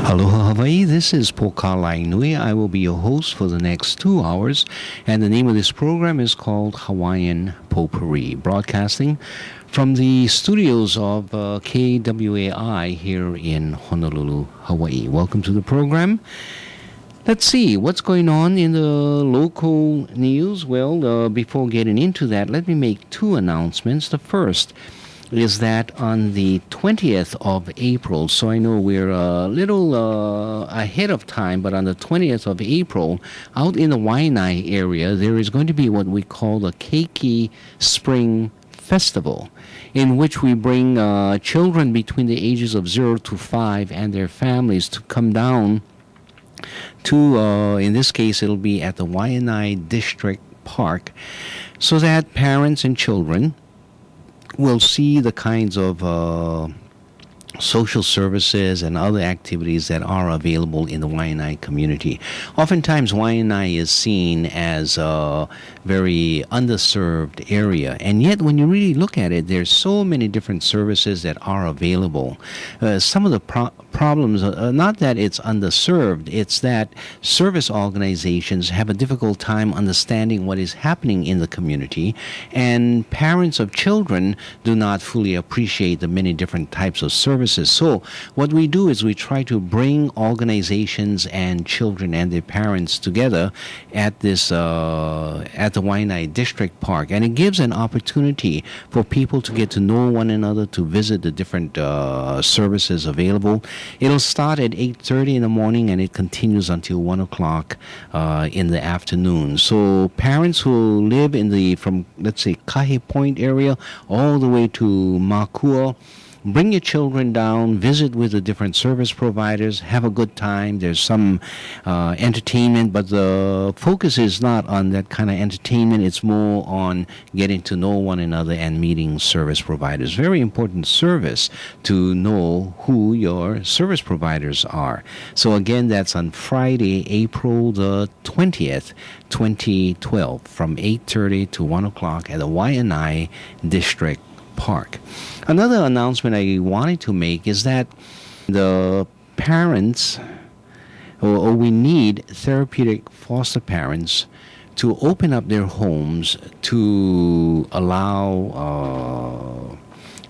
Aloha Hawaii, this is Pokalai Nui. I will be your host for the next 2 hours, and the name of this program is called Hawaiian Potpourri, broadcasting from the studios of KWAI here in Honolulu, Hawaii. Welcome to the program. Let's see what's going on in the local news. Well, before getting into that, let me make two announcements. The first is that on the 20th of April, so I know we're a little ahead of time, but on the 20th of April, out in the Waianae area, there is going to be what we call the Keiki Spring Festival, in which we bring children between the ages of 0 to 5 and their families to come down to, in this case, it'll be at the Waianae District Park, so that parents and children will see the kinds of social services and other activities that are available in the Waianae community. Oftentimes, Waianae is seen as a very underserved area, and yet when you really look at it, there's so many different services that are available. Some of the problems, not that it's underserved, it's that service organizations have a difficult time understanding what is happening in the community, and parents of children do not fully appreciate the many different types of services. So what we do is we try to bring organizations and children and their parents together at this at the Waianae District Park, and it gives an opportunity for people to get to know one another, to visit the different services available. It'll start at 8:30 in the morning and it continues until 1 o'clock in the afternoon. So parents who live from, let's say, Kahe Point area all the way to Makua, bring your children down, visit with the different service providers, have a good time. There's some entertainment, but the focus is not on that kind of entertainment. It's more on getting to know one another and meeting service providers. Very important service to know who your service providers are. So again, that's on Friday, April the 20th, 2012, from 8:30 to 1 o'clock at the Waianae District Park. Another announcement I wanted to make is that the parents, or we need therapeutic foster parents to open up their homes to allow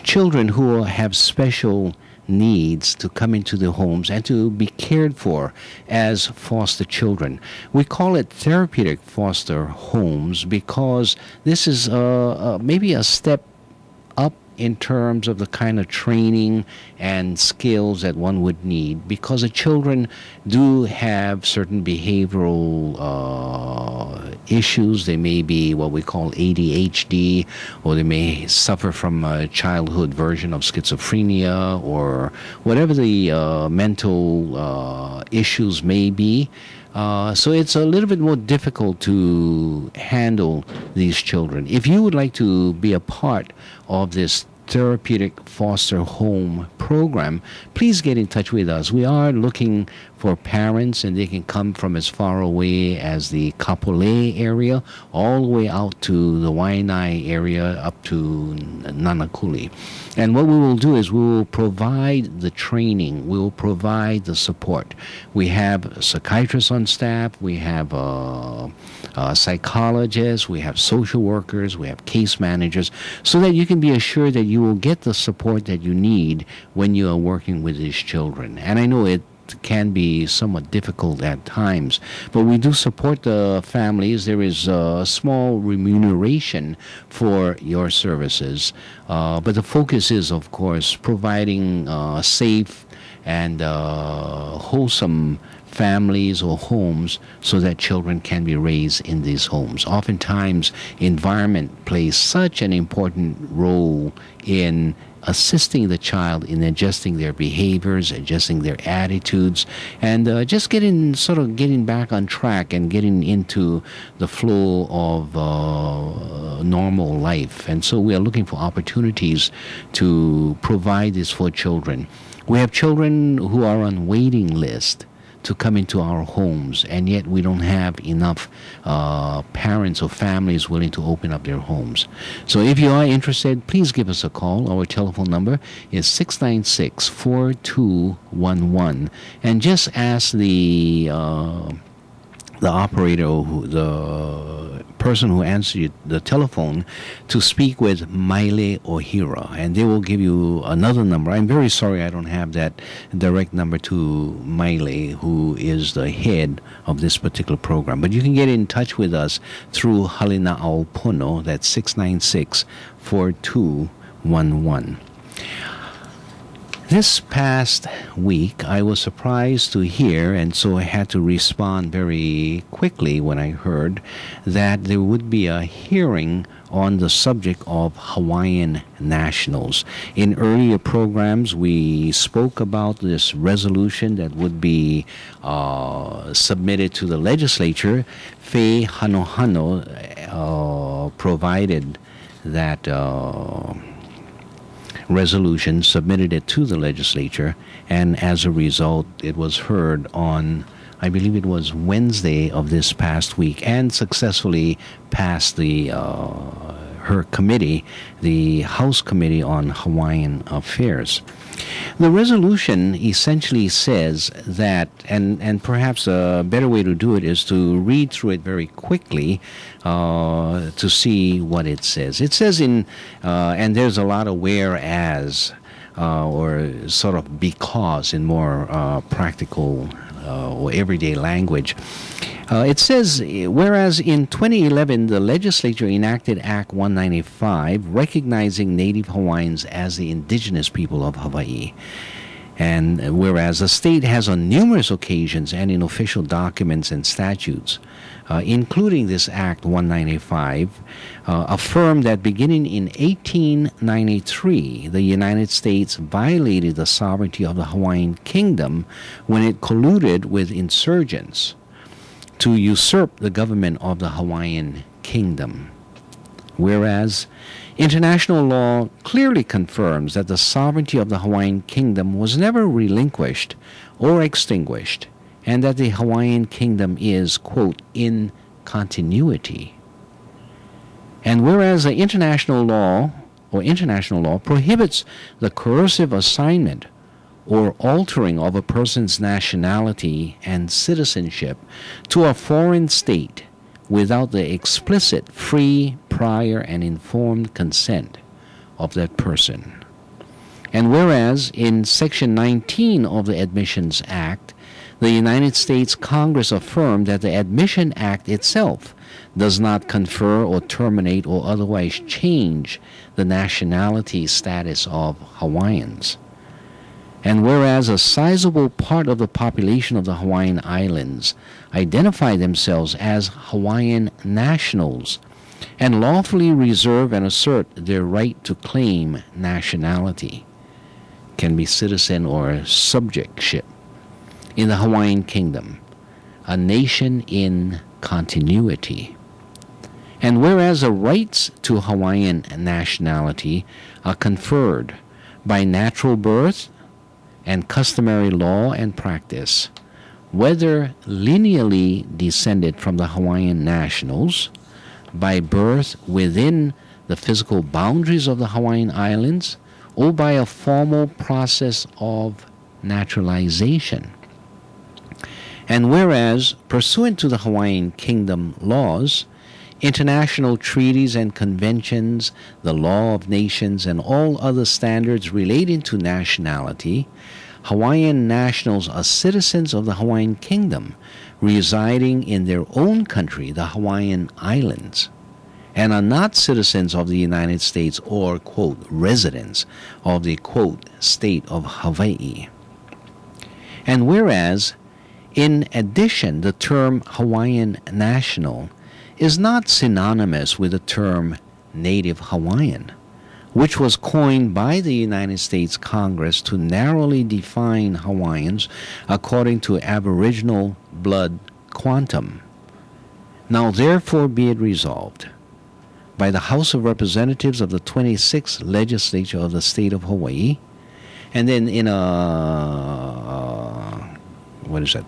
children who have special needs to come into the homes and to be cared for as foster children. We call it therapeutic foster homes because this is maybe a step up in terms of the kind of training and skills that one would need, because the children do have certain behavioral issues. They may be what we call ADHD, or they may suffer from a childhood version of schizophrenia, or whatever the mental issues may be. So it's a little bit more difficult to handle these children. If you would like to be a part of this therapeutic foster home program, please get in touch with us. We are looking for parents, and they can come from as far away as the Kapolei area all the way out to the Waianae area up to Nanakuli. And what we will do is we will provide the training, we will provide the support. We have psychiatrists on staff, we have psychologists, we have social workers, we have case managers, so that you can be assured that you will get the support that you need when you are working with these children. And I know it can be somewhat difficult at times, but we do support the families. There is a small remuneration for your services, but the focus is, of course, providing safe and wholesome families or homes so that children can be raised in these homes. Oftentimes, environment plays such an important role in assisting the child in adjusting their behaviors, adjusting their attitudes, and just getting back on track and getting into the flow of normal life. And so we are looking for opportunities to provide this for children. We have children who are on waiting list. to come into our homes, and yet we don't have enough parents or families willing to open up their homes. So if you are interested, please give us a call. Our telephone number is 696-4211, and just ask the operator, or the person who answers the telephone, to speak with Maile Ohira, and they will give you another number. I'm very sorry I don't have that direct number to Maile, who is the head of this particular program. But you can get in touch with us through Halina Aopono, that's 696-4211. This past week, I was surprised to hear, and so I had to respond very quickly when I heard that there would be a hearing on the subject of Hawaiian nationals. In earlier programs, we spoke about this resolution that would be submitted to the legislature. Fei Hanohano provided that resolution, submitted it to the legislature, and as a result, it was heard on, I believe it was Wednesday of this past week, and successfully passed her committee, the House Committee on Hawaiian Affairs. The resolution essentially says that, and perhaps a better way to do it is to read through it very quickly to see what it says. It says and there's a lot of whereas or sort of because in more practical or everyday language. It says, whereas in 2011, the legislature enacted Act 195, recognizing Native Hawaiians as the indigenous people of Hawaii. And whereas the state has on numerous occasions and in official documents and statutes, including this Act 195, affirmed that beginning in 1893, the United States violated the sovereignty of the Hawaiian Kingdom when it colluded with insurgents to usurp the government of the Hawaiian Kingdom. Whereas international law clearly confirms that the sovereignty of the Hawaiian Kingdom was never relinquished or extinguished, and that the Hawaiian Kingdom is, quote, in continuity. And whereas the international law prohibits the coercive assignment or altering of a person's nationality and citizenship to a foreign state without the explicit, free, prior, and informed consent of that person. And whereas in Section 19 of the Admissions Act, the United States Congress affirmed that the Admission Act itself does not confer or terminate or otherwise change the nationality status of Hawaiians. And whereas a sizable part of the population of the Hawaiian Islands identify themselves as Hawaiian nationals and lawfully reserve and assert their right to claim nationality, can be citizen or subjectship, in the Hawaiian Kingdom, a nation in continuity. And whereas the rights to Hawaiian nationality are conferred by natural birth and customary law and practice, whether lineally descended from the Hawaiian nationals, by birth within the physical boundaries of the Hawaiian Islands, or by a formal process of naturalization. And whereas, pursuant to the Hawaiian Kingdom laws, international treaties and conventions, the law of nations, and all other standards relating to nationality, Hawaiian nationals are citizens of the Hawaiian Kingdom, residing in their own country, the Hawaiian Islands, and are not citizens of the United States or, quote, residents of the, quote, state of Hawaii. And whereas, in addition, the term Hawaiian national is not synonymous with the term Native Hawaiian, which was coined by the United States Congress to narrowly define Hawaiians according to Aboriginal blood quantum. Now therefore be it resolved by the House of Representatives of the 26th Legislature of the State of Hawaii, and then in a what is that?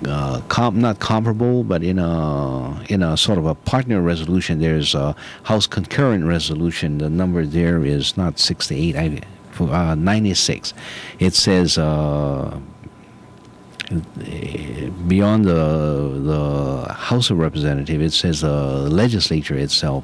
Not comparable, but in a sort of a partner resolution, there's a House concurrent resolution. The number there is not 68, 96. It says beyond the House of Representatives, it says the legislature itself.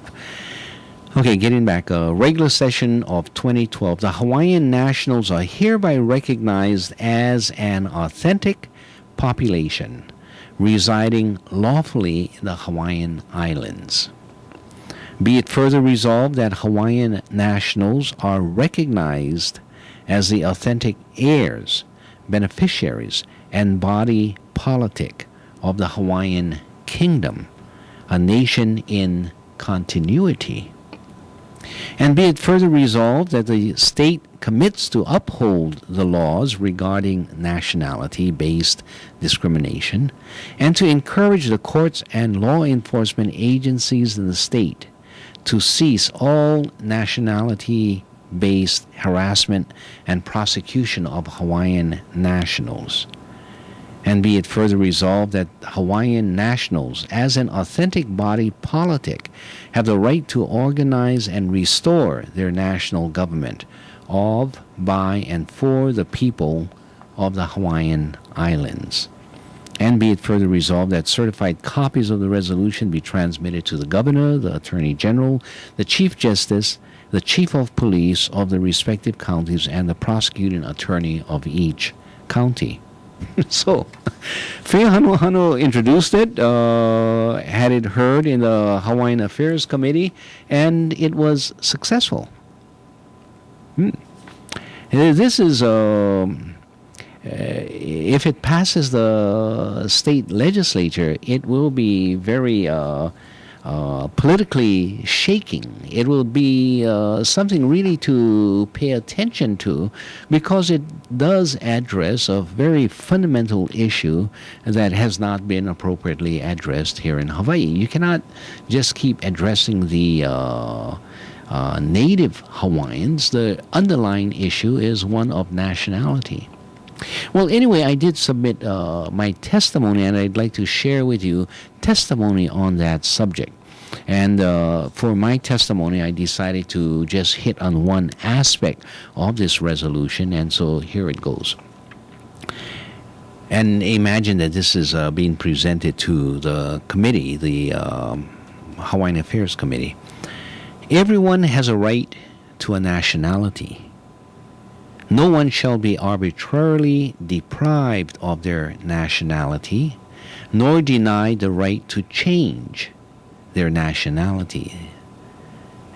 Okay, getting back, regular session of 2012. The Hawaiian nationals are hereby recognized as an authentic population residing lawfully in the Hawaiian Islands. Be it further resolved that Hawaiian nationals are recognized as the authentic heirs, beneficiaries, and body politic of the Hawaiian Kingdom, a nation in continuity. And be it further resolved that the state commits to uphold the laws regarding nationality-based discrimination and to encourage the courts and law enforcement agencies in the state to cease all nationality-based harassment and prosecution of Hawaiian nationals. And be it further resolved that Hawaiian nationals, as an authentic body politic, have the right to organize and restore their national government of, by, and for the people of the Hawaiian Islands. And be it further resolved that certified copies of the resolution be transmitted to the Governor, the Attorney General, the Chief Justice, the Chief of Police of the respective counties, and the prosecuting attorney of each county. So, Fia Hano introduced it, had it heard in the Hawaiian Affairs Committee, and it was successful. This is, if it passes the state legislature, it will be very politically shaking. It will be something really to pay attention to, because it does address a very fundamental issue that has not been appropriately addressed here in Hawaii. You cannot just keep addressing the native Hawaiians. The underlying issue is one of nationality. Well, anyway, I did submit my testimony, and I'd like to share with you testimony on that subject. And for my testimony, I decided to just hit on one aspect of this resolution, and so here it goes. And imagine that this is being presented to the committee, the Hawaiian Affairs Committee. Everyone has a right to a nationality. No one shall be arbitrarily deprived of their nationality, nor denied the right to change their nationality.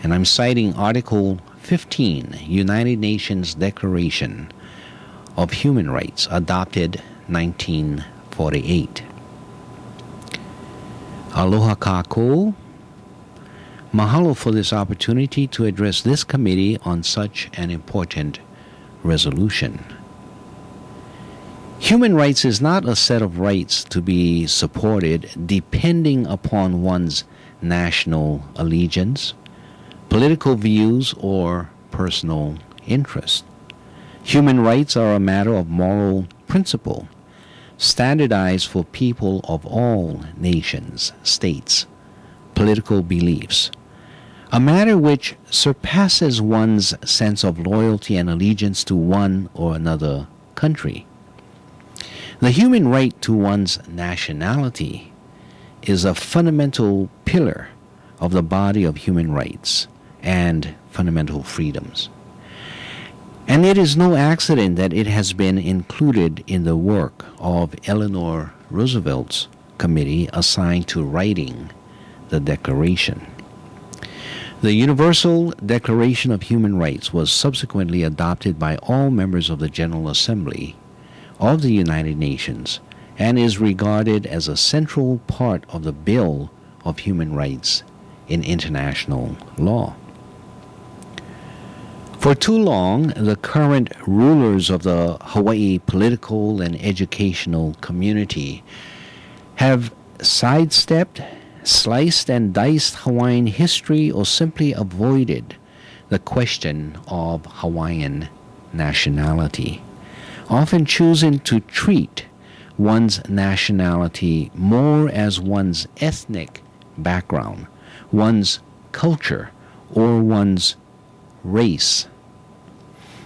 And I'm citing Article 15, United Nations Declaration of Human Rights, adopted 1948. Aloha kākou. Mahalo for this opportunity to address this committee on such an important resolution. Human rights is not a set of rights to be supported depending upon one's national allegiance, political views, or personal interest. Human rights are a matter of moral principle, standardized for people of all nations, states, political beliefs, a matter which surpasses one's sense of loyalty and allegiance to one or another country. The human right to one's nationality is a fundamental pillar of the body of human rights and fundamental freedoms. And it is no accident that it has been included in the work of Eleanor Roosevelt's committee assigned to writing the Declaration. The Universal Declaration of Human Rights was subsequently adopted by all members of the General Assembly of the United Nations and is regarded as a central part of the Bill of Human Rights in international law. For too long, the current rulers of the Hawaii political and educational community have sidestepped, sliced and diced Hawaiian history, or simply avoided the question of Hawaiian nationality, often choosing to treat one's nationality more as one's ethnic background, one's culture, or one's race.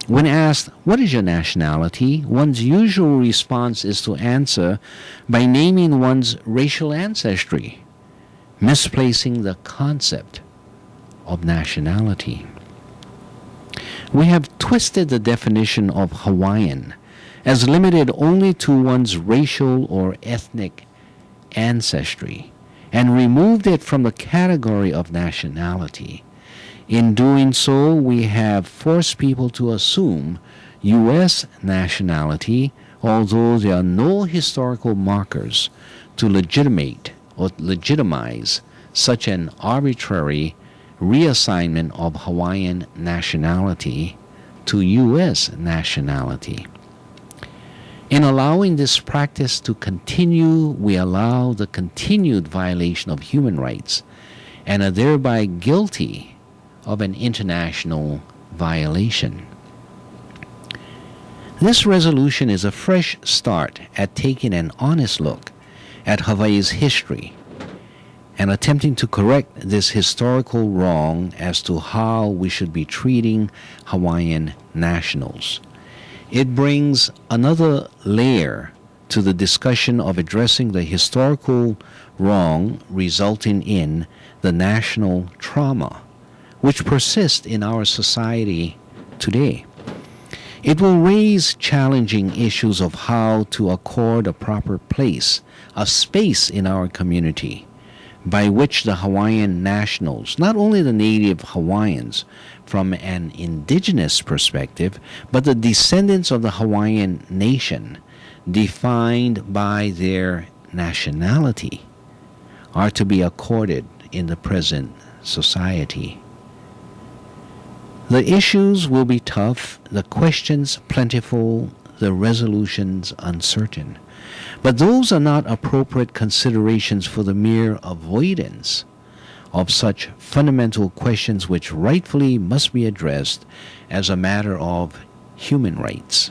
When asked, "What is your nationality?" one's usual response is to answer by naming one's racial ancestry, misplacing the concept of nationality. We have twisted the definition of Hawaiian as limited only to one's racial or ethnic ancestry and removed it from the category of nationality. In doing so, we have forced people to assume U.S. nationality, although there are no historical markers to legitimate or legitimize such an arbitrary reassignment of Hawaiian nationality to U.S. nationality. In allowing this practice to continue, we allow the continued violation of human rights and are thereby guilty of an international violation. This resolution is a fresh start at taking an honest look at Hawaii's history and attempting to correct this historical wrong as to how we should be treating Hawaiian nationals. It brings another layer to the discussion of addressing the historical wrong resulting in the national trauma which persists in our society today. It will raise challenging issues of how to accord a proper place, a space in our community, by which the Hawaiian nationals, not only the native Hawaiians from an indigenous perspective, but the descendants of the Hawaiian nation, defined by their nationality, are to be accorded in the present society. The issues will be tough, the questions plentiful, the resolutions uncertain. But those are not appropriate considerations for the mere avoidance of such fundamental questions which rightfully must be addressed as a matter of human rights.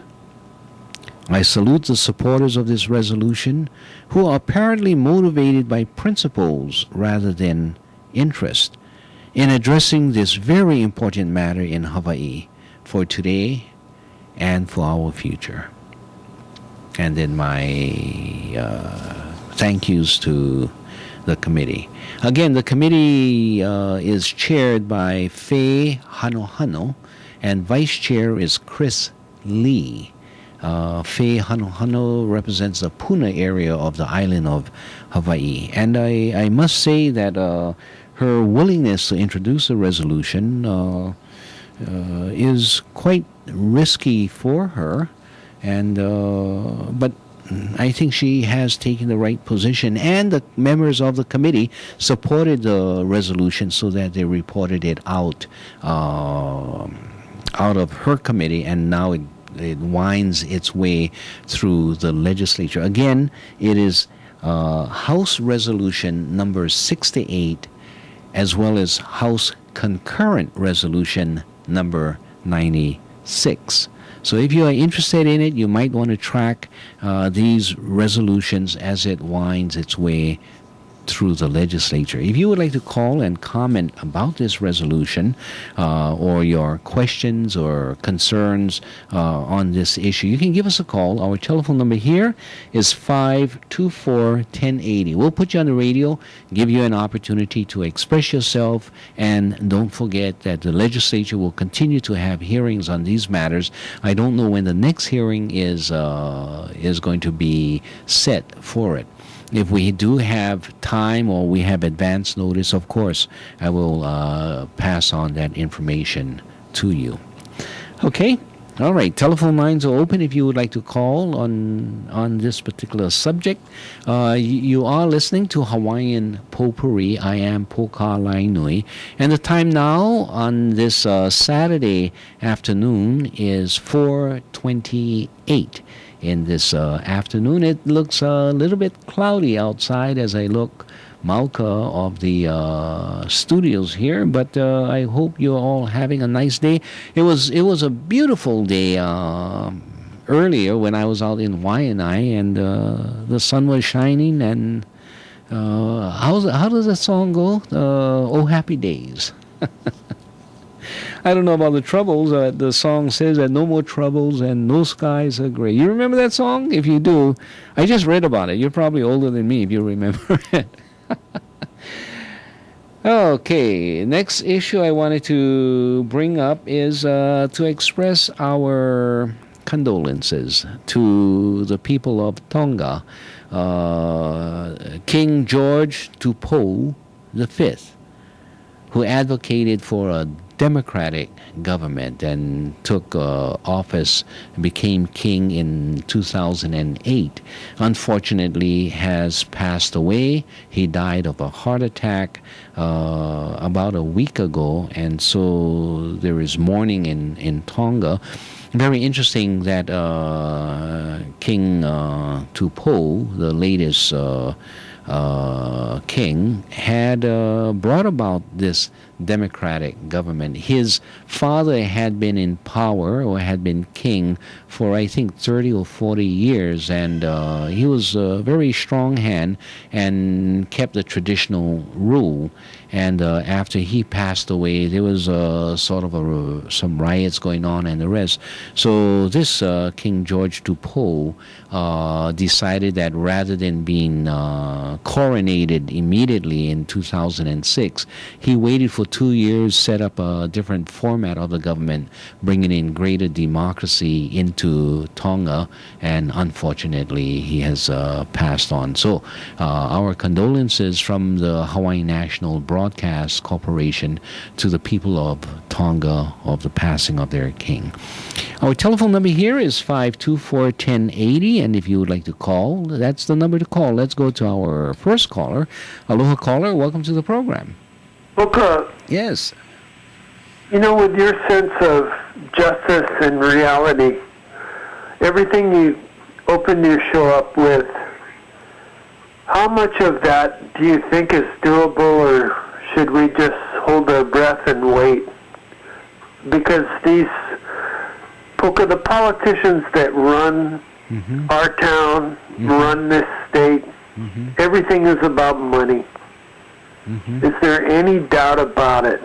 I salute the supporters of this resolution who are apparently motivated by principles rather than interest in addressing this very important matter in Hawaii for today and for our future. And then my thank yous to the committee. Again, the committee is chaired by Faye Hanohano, and vice chair is Chris Lee. Faye Hanohano represents the Puna area of the island of Hawaii. And I must say that her willingness to introduce a resolution is quite risky for her, and but I think she has taken the right position, and the members of the committee supported the resolution so that they reported it out of her committee, and now it winds its way through the legislature. Again, it is House Resolution number 68, as well as House Concurrent Resolution number 96. So if you are interested in it, you might want to track these resolutions as it winds its way through the legislature. If you would like to call and comment about this resolution or your questions or concerns on this issue, you can give us a call. Our telephone number here is 524-1080. We'll put you on the radio, give you an opportunity to express yourself, and don't forget that the legislature will continue to have hearings on these matters. I don't know when the next hearing is going to be set for it. If we do have time or we have advance notice, of course, I will pass on that information to you. Okay? All right. Telephone lines are open if you would like to call on this particular subject. You are listening to Hawaiian Potpourri. I am Poka Lainui. And the time now on this Saturday afternoon is 4:28. In this afternoon, it looks a little bit cloudy outside as I look Mauka of the studios here, but I hope you're all having a nice day. It was a beautiful day earlier when I was out in Waianae, and the sun was shining, and how does that song go? Oh, happy days. I don't know about the troubles. The song says that no more troubles and no skies are gray. You remember that song? If you do, I just read about it. You're probably older than me if you remember it. Okay, next issue I wanted to bring up is to express our condolences to the people of Tonga. King George Tupou V, who advocated for a democratic government and took office and became king in 2008, unfortunately has passed away. He died of a heart attack about a week ago, and so there is mourning in Tonga. Very interesting that King Tupou, the latest king, had brought about this democratic government. His father had been in power, or had been king, for I think 30 or 40 years, and he was a very strong hand and kept the traditional rule. And after he passed away, there was sort of some riots going on and the rest. So this King George Tupou decided that rather than being coronated immediately in 2006, he waited for 2 years, set up a different format of the government, bringing in greater democracy into Tonga, and unfortunately he has passed on. So our condolences from the Hawaiian National Broadcast Corporation to the people of Tonga of the passing of their king. Our telephone number here is 524-1080, and if you would like to call, that's the number to call. Let's go to our first caller. Aloha, caller. Welcome to the program. Luca, Yes. you know, with your sense of justice and reality, everything you opened your show up with, how much of that do you think is doable, or should we just hold our breath and wait? Because these, Puka, the politicians that run our town, run this state, everything is about money. Is there any doubt about it?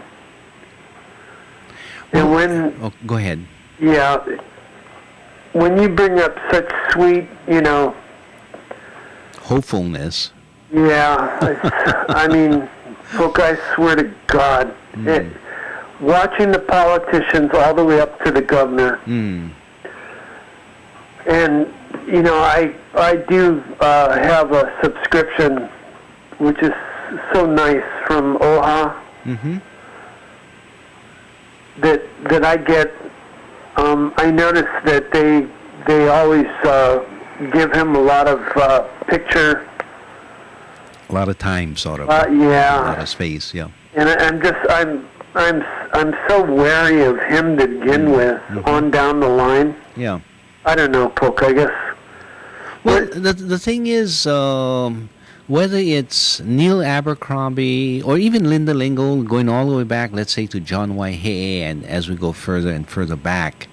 And when... go ahead. Yeah. When you bring up such sweet, Hopefulness. Yeah. I mean, look, I swear to God, watching the politicians all the way up to the governor, and, I do have a subscription, which is so nice, from OHA, that I get. I notice that they always give him a lot of picture. A lot of time, sort of. Yeah. A lot of space, yeah. And I'm so wary of him to begin with, on down the line. Yeah. I don't know, Poke, I guess. Well, the thing is, whether it's Neil Abercrombie or even Linda Lingle, going all the way back, let's say, to John Waihe, and as we go further and further back,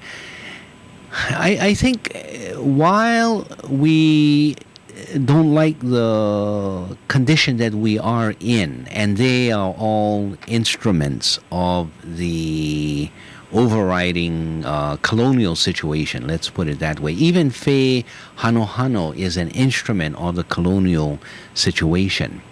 I think while we don't like the condition that we are in, and they are all instruments of the overriding colonial situation, let's put it that way. Even Fei Hanohano is an instrument of the colonial situation.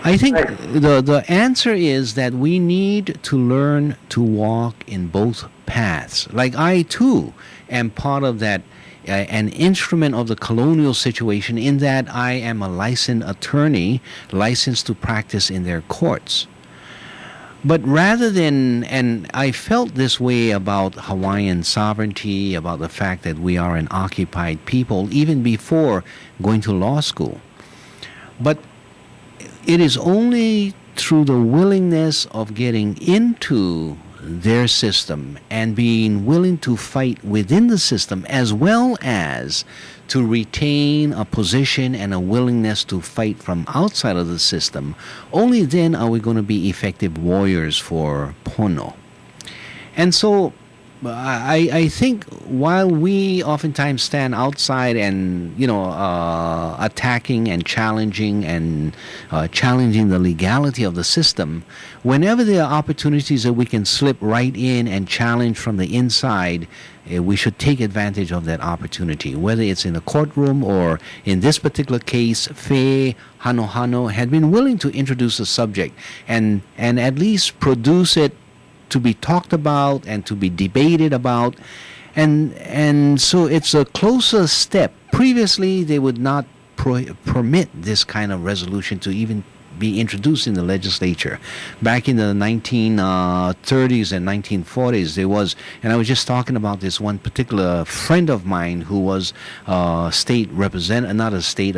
I think the answer is that we need to learn to walk in both paths. Like I too am part of that, an instrument of the colonial situation, in that I am a licensed attorney, licensed to practice in their courts. But rather than, and I felt this way about Hawaiian sovereignty, about the fact that we are an occupied people, even before going to law school. But it is only through the willingness of getting into their system and being willing to fight within the system, as well as to retain a position and a willingness to fight from outside of the system, only then are we going to be effective warriors for Pono. And so I think while we oftentimes stand outside and attacking and challenging the legality of the system, whenever there are opportunities that we can slip right in and challenge from the inside, we should take advantage of that opportunity, whether it's in a courtroom or in this particular case, Faye Hanohano had been willing to introduce the subject and at least produce it to be talked about and to be debated about, and so it's a closer step. Previously, they would not permit this kind of resolution to even be introduced in the legislature. Back in the 1930s and 1940s, there was, and I was just talking about this one particular friend of mine who was a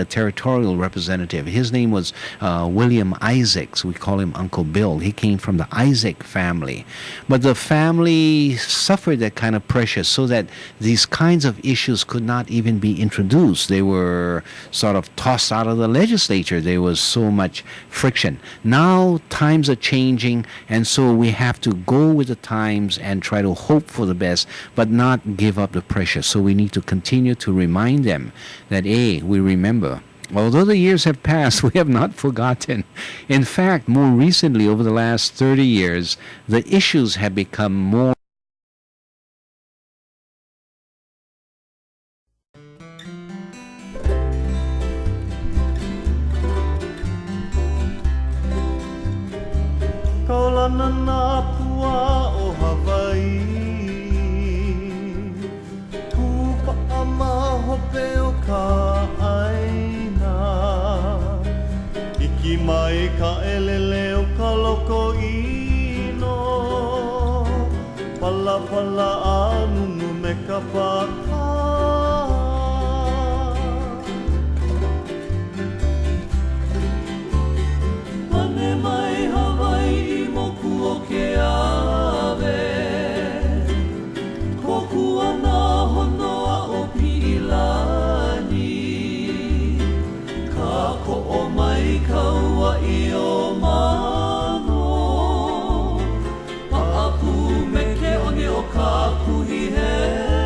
territorial representative. His name was William Isaacs. We call him Uncle Bill. He came from the Isaac family. But the family suffered that kind of pressure so that these kinds of issues could not even be introduced. They were sort of tossed out of the legislature. There was so much friction. Now times are changing, and so we have to go with the times and try to hope for the best, but not give up the pressure. So we need to continue to remind them that, we remember. Although the years have passed, we have not forgotten. In fact, more recently, over the last 30 years, the issues have become more Kaulana pua o Hawaii Kupa ama hope o ka aina Iki mai ka elele o ka loko ino Pala pala anunu me ka paka Pane mai Hawaii o ke ave Koku ana honoa o Pilani Ka ko'o mai kaua I o mano Pa'apu me ke one o ka kuhi he